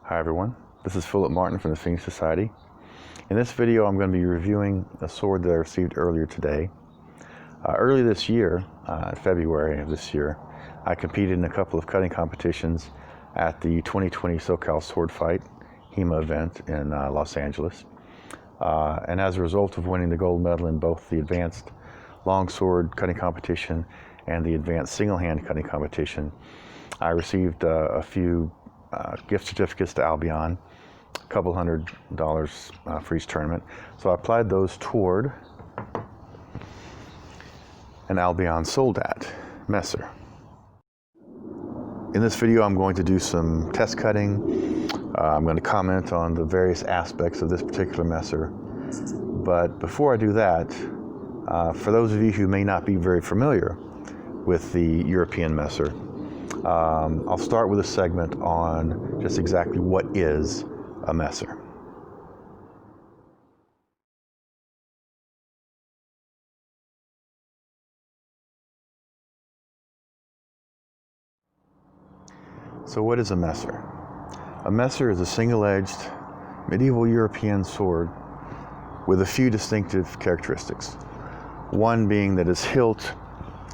Hi everyone, this is Philip Martin from the Phoenix Society. In this video I'm going to be reviewing a sword that I received earlier today. Early this year, February of this year, I competed in a couple of cutting competitions at the 2020 SoCal Sword Fight HEMA event in Los Angeles. And as a result of winning the gold medal in both the advanced longsword cutting competition and the advanced single-hand cutting competition, I received a few gift certificates to Albion, a couple $100 for each tournament. So I applied those toward an Albion Soldat messer. In this video I'm going to do some test cutting. I'm going to comment on the various aspects of this particular messer. But before I do that, for those of you who may not be very familiar with the European messer, I'll start with a segment on just exactly what is a messer. So what is a messer? A messer is a single-edged medieval European sword with a few distinctive characteristics. One being that its hilt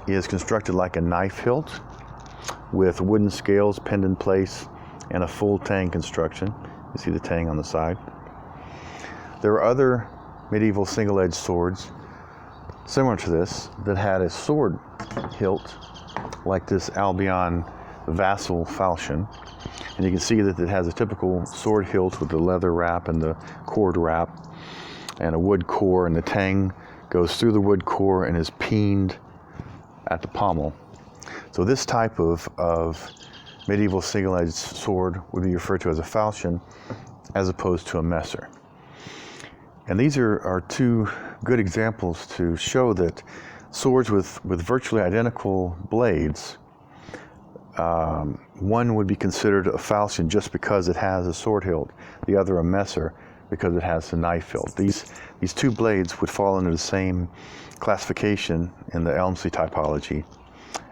is constructed like a knife hilt, with wooden scales pinned in place and a full tang construction. You see the tang on the side. There are other medieval single-edged swords similar to this that had a sword hilt like this Albion Vassal falchion, and you can see that it has a typical sword hilt with the leather wrap and the cord wrap and a wood core, and the tang goes through the wood core and is peened at the pommel. So this type of medieval single-edged sword would be referred to as a falchion as opposed to a messer. And these are two good examples to show that swords with virtually identical blades, one would be considered a falchion just because it has a sword hilt, the other a messer because it has a knife hilt. These two blades would fall under the same classification in the Elmsley typology,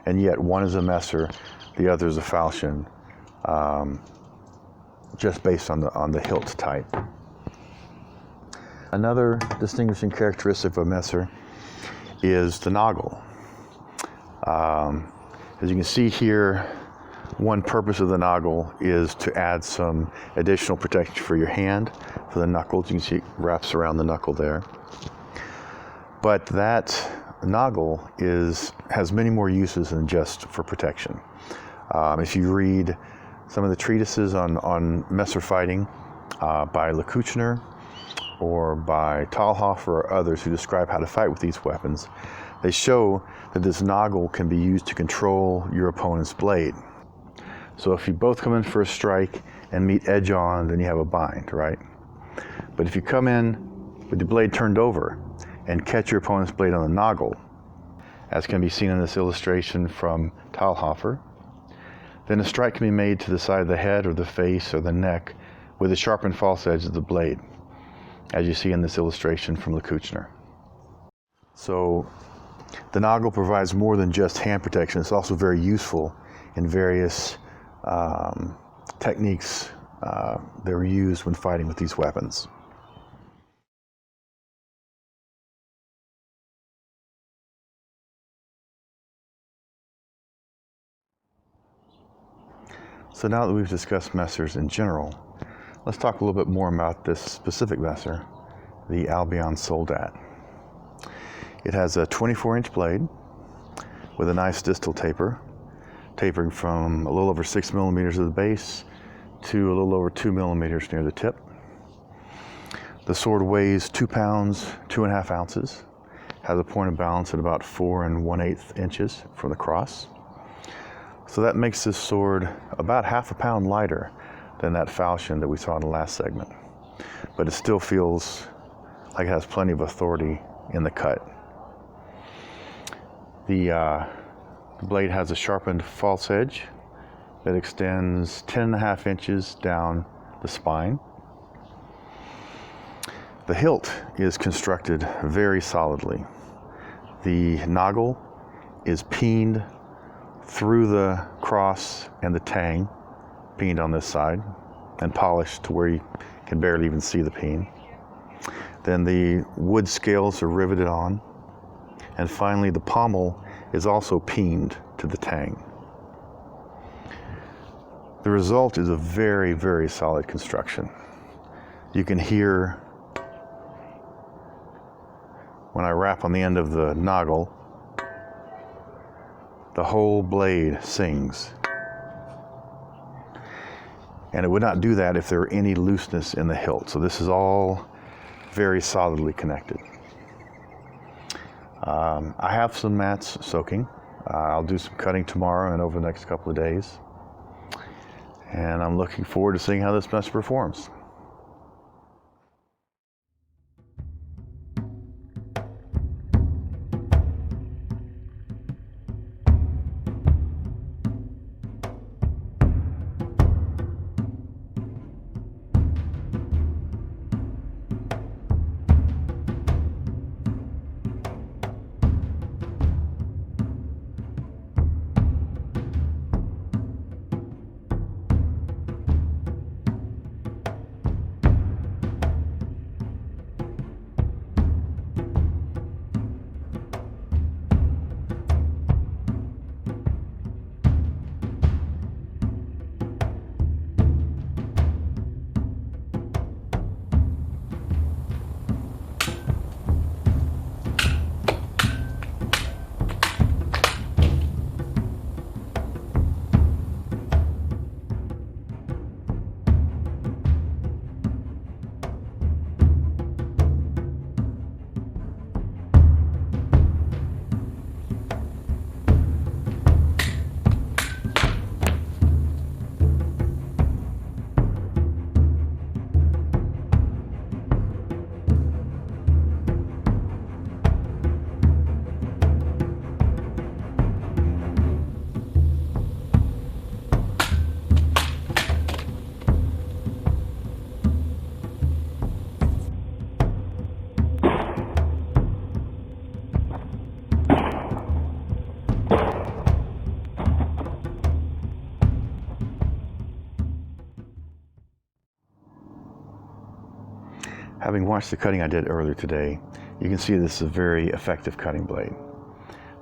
and yet one is a messer, the other is a falchion, just based on the hilt type. Another distinguishing characteristic of a messer is the noggle. As you can see here, one purpose of the noggle is to add some additional protection for your hand, for the knuckles. You can see it wraps around the knuckle there. But that noggle has many more uses than just for protection. If you read some of the treatises on messer fighting by Lecouchner or by Talhofer or others who describe how to fight with these weapons, they show that this noggle can be used to control your opponent's blade. So if you both come in for a strike and meet edge on, then you have a bind, right? But if you come in with the blade turned over and catch your opponent's blade on the noggle, as can be seen in this illustration from Talhofer, then a strike can be made to the side of the head or the face or the neck with the sharpened false edge of the blade, as you see in this illustration from Lecouchner. So the noggle provides more than just hand protection. It's also very useful in various techniques that are used when fighting with these weapons. So now that we've discussed messers in general, let's talk a little bit more about this specific messer, the Albion Soldat. It has a 24-inch blade with a nice distal taper, tapering from a little over 6 millimeters at the base to a little over 2 millimeters near the tip. The sword weighs 2 pounds, 2.5 ounces, has a point of balance at about 4 1/8 inches from the cross. So that makes this sword about half a pound lighter than that falchion that we saw in the last segment. But it still feels like it has plenty of authority in the cut. The blade has a sharpened false edge that extends 10.5 inches down the spine. The hilt is constructed very solidly. The noggle is peened through the cross and the tang, peened on this side, and polished to where you can barely even see the peen. Then the wood scales are riveted on. And finally, the pommel is also peened to the tang. The result is a very, very solid construction. You can hear when I rap on the end of the noggle, the whole blade sings. And it would not do that if there were any looseness in the hilt. So this is all very solidly connected. I have some mats soaking. I'll do some cutting tomorrow and over the next couple of days. And I'm looking forward to seeing how this mess performs. Having watched the cutting I did earlier today, you can see this is a very effective cutting blade.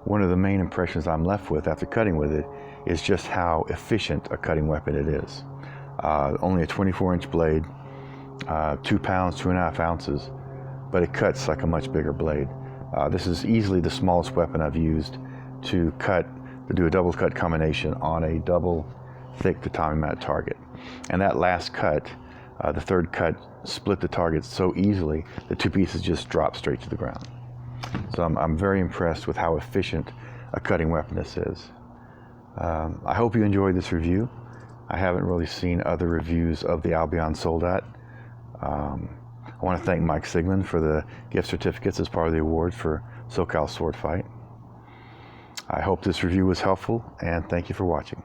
One of the main impressions I'm left with after cutting with it is just how efficient a cutting weapon it is. Only a 24-inch blade, 2 pounds, 2.5 ounces, but it cuts like a much bigger blade. This is easily the smallest weapon I've used to do a double cut combination on a double thick tatami mat target. And that last cut, the third cut, split the target so easily the two pieces just drop straight to the ground. So I'm very impressed with how efficient a cutting weapon this is. I hope you enjoyed this review. I haven't really seen other reviews of the Albion Soldat. I want to thank Mike Sigmund for the gift certificates as part of the award for SoCal Sword Fight. I hope this review was helpful, and thank you for watching.